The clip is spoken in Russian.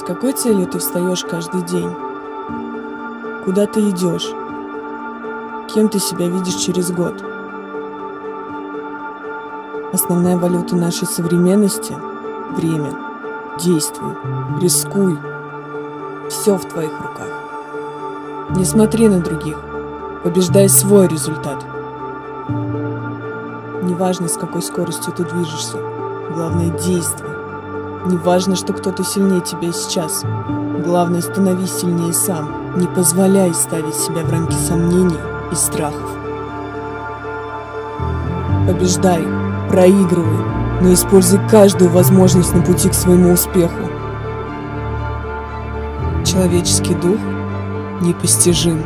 какой целью ты встаешь каждый день? Куда ты идешь? Кем ты себя видишь через год? Основная валюта нашей современности – время. Действуй, рискуй. Все в твоих руках. Не смотри на других. Побеждай свой результат. Неважно, с какой скоростью ты движешься. Главное – действуй. Неважно, что кто-то сильнее тебя сейчас. Главное – становись сильнее сам. Не позволяй ставить себя в рамки сомнений и страхов. Побеждай, проигрывай, но используй каждую возможность на пути к своему успеху. Человеческий дух непостижим.